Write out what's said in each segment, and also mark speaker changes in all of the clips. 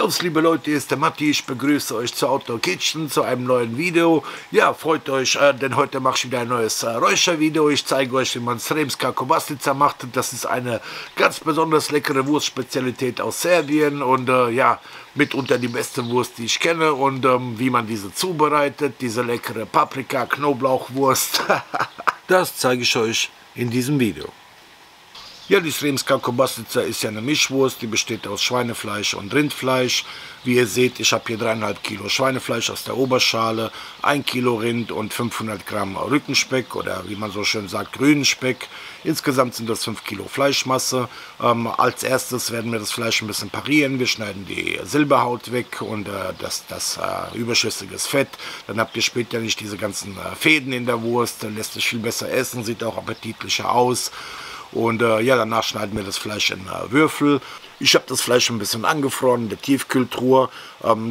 Speaker 1: Servus liebe Leute, hier ist der Matti, ich begrüße euch zu Outdoor Kitchen, zu einem neuen Video. Ja, freut euch, denn heute mache ich wieder ein neues Räuchervideo. Ich zeige euch, wie man Sremska Kobasica macht. Das ist eine ganz besonders leckere Wurstspezialität aus Serbien und ja, mitunter die beste Wurst, die ich kenne. Und wie man diese zubereitet, diese leckere Paprika-Knoblauchwurst, das zeige ich euch in diesem Video. Ja, die Sremska Kobasica ist ja eine Mischwurst, die besteht aus Schweinefleisch und Rindfleisch. Wie ihr seht, ich habe hier 3,5 Kilo Schweinefleisch aus der Oberschale, 1 Kilo Rind und 500 Gramm Rückenspeck oder wie man so schön sagt, grünen Speck. Insgesamt sind das 5 Kilo Fleischmasse. Als erstes werden wir das Fleisch ein bisschen parieren. Wir schneiden die Silberhaut weg und das überschüssiges Fett. Dann habt ihr später nicht diese ganzen Fäden in der Wurst, dann lässt es viel besser essen, sieht auch appetitlicher aus. Und ja, danach schneiden wir das Fleisch in Würfel. Ich habe das Fleisch ein bisschen angefroren in der Tiefkühltruhe.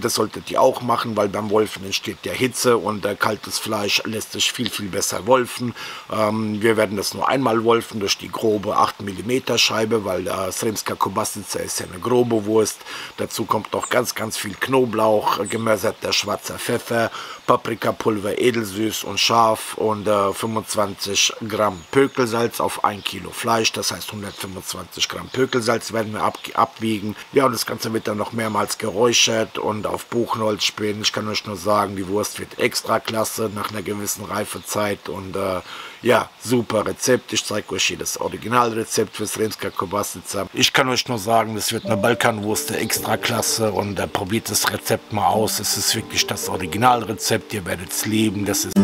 Speaker 1: Das solltet ihr auch machen, weil beim Wolfen entsteht ja Hitze und kaltes Fleisch lässt sich viel besser wolfen. Wir werden das nur einmal wolfen durch die grobe 8 mm Scheibe, weil Sremska Kobasica ist ja eine grobe Wurst. Dazu kommt noch ganz viel Knoblauch, gemörserter schwarzer Pfeffer, Paprikapulver, edelsüß und scharf und 25 Gramm Pökelsalz auf 1 Kilo Fleisch. Das heißt 125 Gramm Pökelsalz werden wir abwiegen. Ja, und das Ganze wird dann noch mehrmals geräuchert und auf Buchenholz spähen. Ich kann euch nur sagen, die Wurst wird extra klasse nach einer gewissen Reifezeit und ja, super Rezept. Ich zeige euch hier das Originalrezept für Sremska Kobasica. Ich kann euch nur sagen, das wird eine Balkanwurst der extra klasse und probiert das Rezept mal aus. Es ist wirklich das Originalrezept. Ihr werdet es lieben. Das ist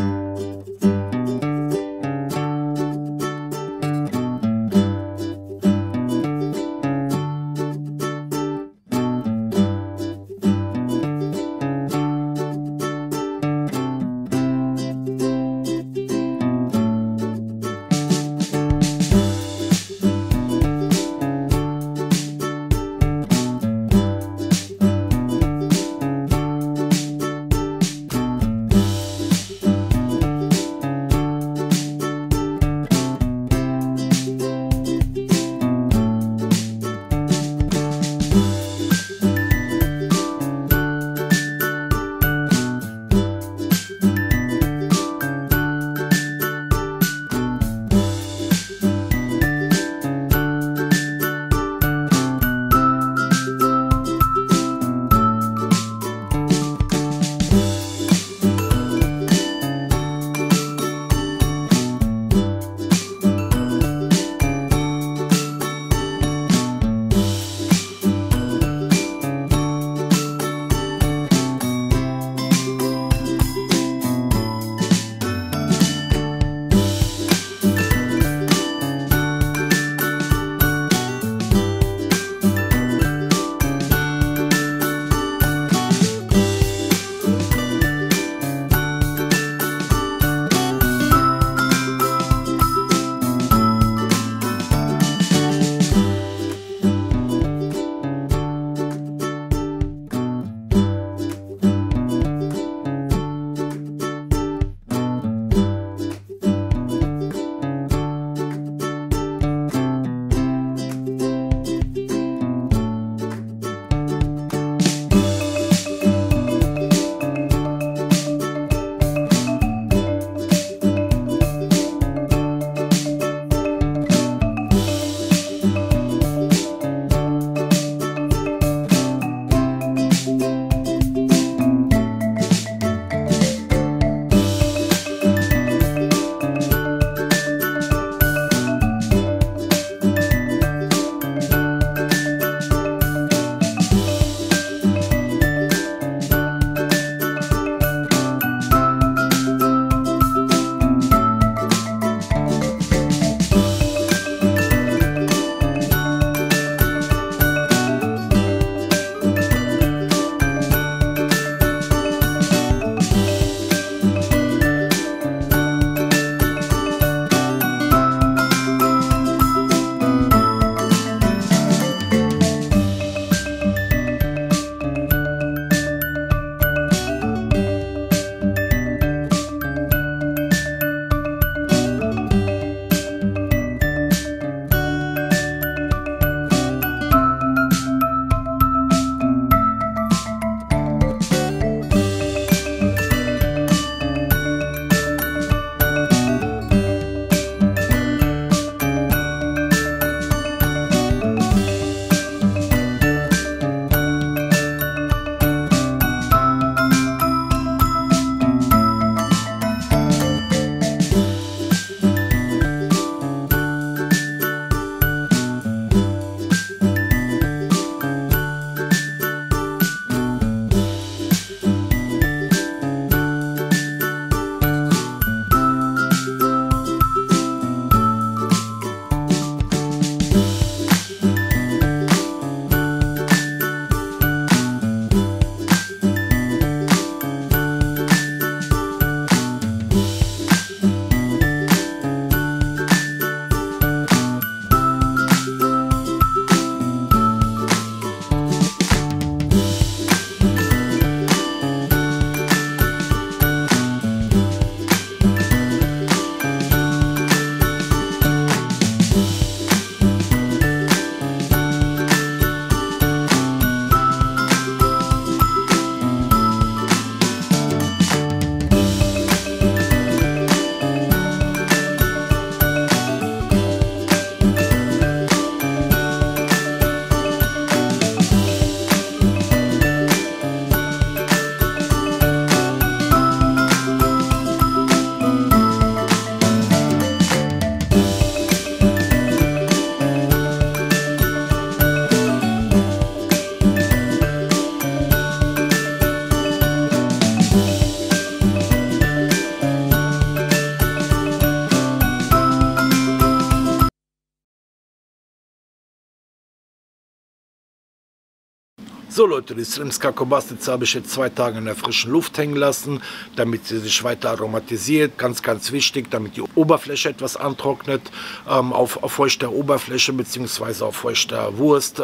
Speaker 1: So Leute, die Sremska Kobasica habe ich jetzt 2 Tage in der frischen Luft hängen lassen, damit sie sich weiter aromatisiert. Ganz, ganz wichtig, damit die Oberfläche etwas antrocknet. Auf feuchter Oberfläche bzw. auf feuchter Wurst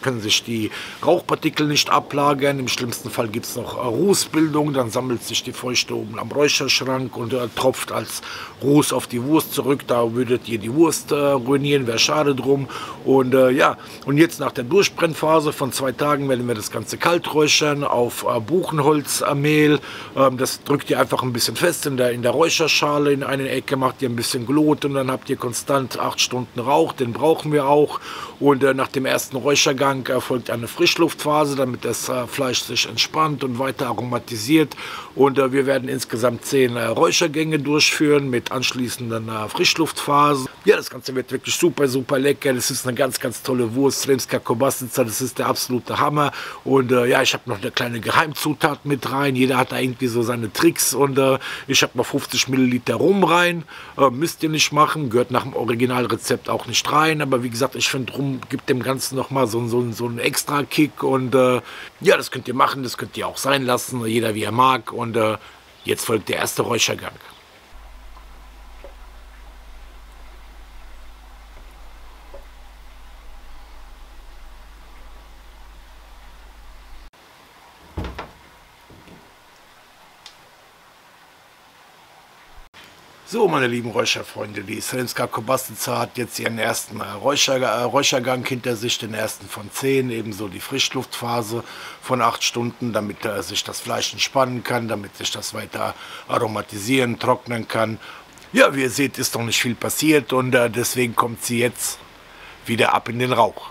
Speaker 1: können sich die Rauchpartikel nicht ablagern. Im schlimmsten Fall gibt es noch Rußbildung, dann sammelt sich die Feuchte oben am Räucherschrank und tropft als Ruß auf die Wurst zurück. Da würdet ihr die Wurst ruinieren, wäre schade drum. Und ja, und jetzt nach der Durchbrennphase von 2 Tagen werden wir das Ganze kalt räuchern auf Buchenholzmehl. Das drückt ihr einfach ein bisschen fest in der Räucherschale. In eine Ecke macht ihr ein bisschen Glut und dann habt ihr konstant 8 Stunden Rauch. Den brauchen wir auch. Und nach dem ersten Räuchergang folgt eine Frischluftphase, damit das Fleisch sich entspannt und weiter aromatisiert. Und wir werden insgesamt 10 Räuchergänge durchführen mit anschließenden Frischluftphasen. Ja, das Ganze wird wirklich super, super lecker. Das ist eine ganz, ganz tolle Wurst. Sremska Kobasica, das ist der absolute Hammer. Und ja, ich habe noch eine kleine Geheimzutat mit rein. Jeder hat da irgendwie so seine Tricks. Und ich habe noch 50 Milliliter Rum rein. Müsst ihr nicht machen. Gehört nach dem Originalrezept auch nicht rein. Aber wie gesagt, ich finde, Rum gibt dem Ganzen nochmal so einen extra Kick. Und ja, das könnt ihr machen. Das könnt ihr auch sein lassen. Jeder wie er mag. Und jetzt folgt der erste Räuchergang. So, meine lieben Räucherfreunde, die Sremska Kobasica hat jetzt ihren ersten Räuchergang hinter sich, den ersten von 10, ebenso die Frischluftphase von 8 Stunden, damit sich das Fleisch entspannen kann, damit sich das weiter aromatisieren, trocknen kann. Ja, wie ihr seht, ist noch nicht viel passiert und deswegen kommt sie jetzt wieder ab in den Rauch.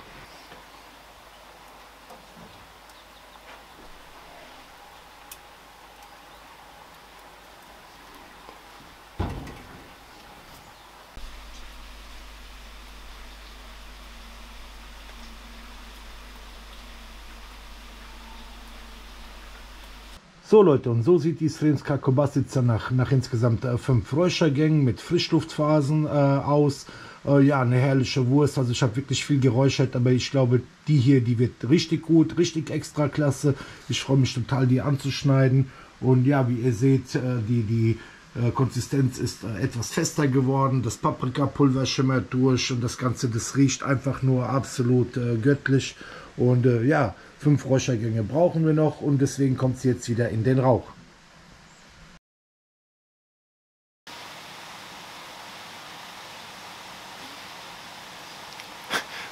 Speaker 1: So Leute, und so sieht die Sremska Kobasica nach insgesamt 5 Räuchergängen mit Frischluftphasen aus. Ja, eine herrliche Wurst, also ich habe wirklich viel geräuchert, aber ich glaube, die hier, die wird richtig gut, richtig extra klasse. Ich freue mich total, die anzuschneiden. Und ja, wie ihr seht, die Konsistenz ist etwas fester geworden, das Paprikapulver schimmert durch und das Ganze, das riecht einfach nur absolut göttlich. Und ja, 5 Räuchergänge brauchen wir noch und deswegen kommt sie jetzt wieder in den Rauch.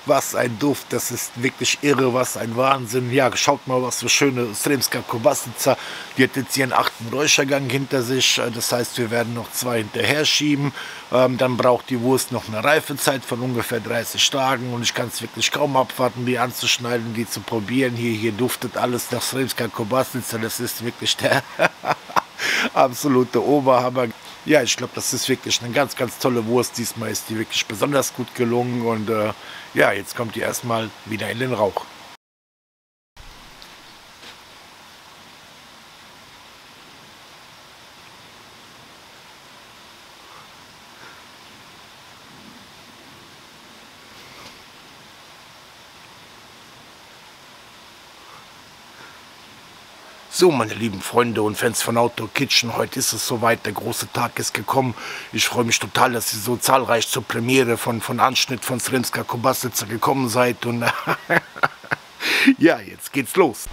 Speaker 1: Was ein Duft, das ist wirklich irre, was ein Wahnsinn. Ja, schaut mal, was für schöne Sremska Kobasica. Die hat jetzt ihren 8. Räuchergang hinter sich. Das heißt, wir werden noch 2 hinterher schieben. Dann braucht die Wurst noch eine Reifezeit von ungefähr 30 Tagen. Und ich kann es wirklich kaum abwarten, die anzuschneiden, die zu probieren. Hier duftet alles nach Sremska Kobasica. Das ist wirklich der absolute Oberhammer. Ja, ich glaube, das ist wirklich eine ganz, ganz tolle Wurst. Diesmal ist die wirklich besonders gut gelungen und ja, jetzt kommt die erstmal wieder in den Rauch. So, meine lieben Freunde und Fans von Outdoor Kitchen, heute ist es soweit, der große Tag ist gekommen. Ich freue mich total, dass ihr so zahlreich zur Premiere von Anschnitt von Sremska Kobasica gekommen seid. Und ja, jetzt geht's los.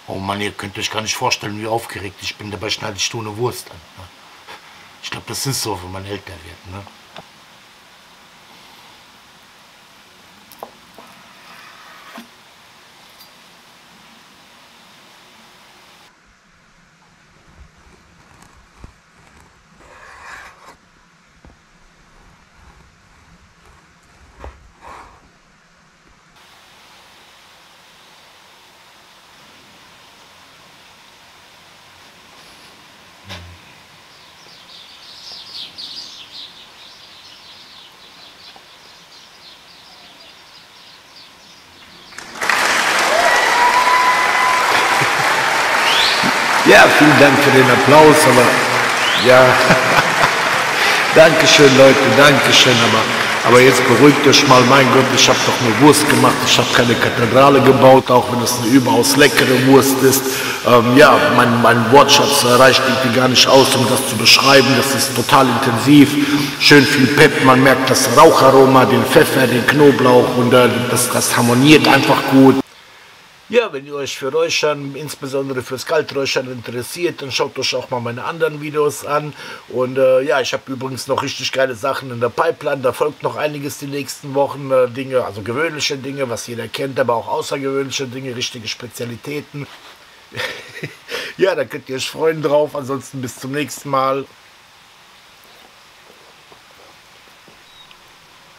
Speaker 1: Oh Mann, ihr könnt euch gar nicht vorstellen, wie aufgeregt ich bin. Dabei schneide ich nur eine Wurst an. Ich glaube, das ist so, wenn man älter wird, ne? Ja, vielen Dank für den Applaus, aber Ja. Dankeschön, Leute, Dankeschön. Aber jetzt beruhigt euch mal, mein Gott, ich habe doch nur Wurst gemacht, ich habe keine Kathedrale gebaut, auch wenn es eine überaus leckere Wurst ist. Ja, mein Wortschatz reicht irgendwie gar nicht aus, um das zu beschreiben. Das ist total intensiv, schön viel Pep, man merkt das Raucharoma, den Pfeffer, den Knoblauch und das harmoniert einfach gut. Ja, wenn ihr euch für Räuchern, insbesondere fürs Kalträuchern interessiert, dann schaut euch auch mal meine anderen Videos an. Und ja, ich habe übrigens noch richtig geile Sachen in der Pipeline. Da folgt noch einiges die nächsten Wochen. Dinge, also gewöhnliche Dinge, was jeder kennt, aber auch außergewöhnliche Dinge, richtige Spezialitäten. Ja, da könnt ihr euch freuen drauf. Ansonsten bis zum nächsten Mal.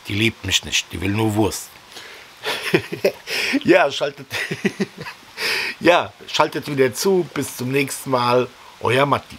Speaker 1: Die liebt mich nicht, die will nur Wurst. Ja, schaltet wieder zu. Bis zum nächsten Mal. Euer Matti.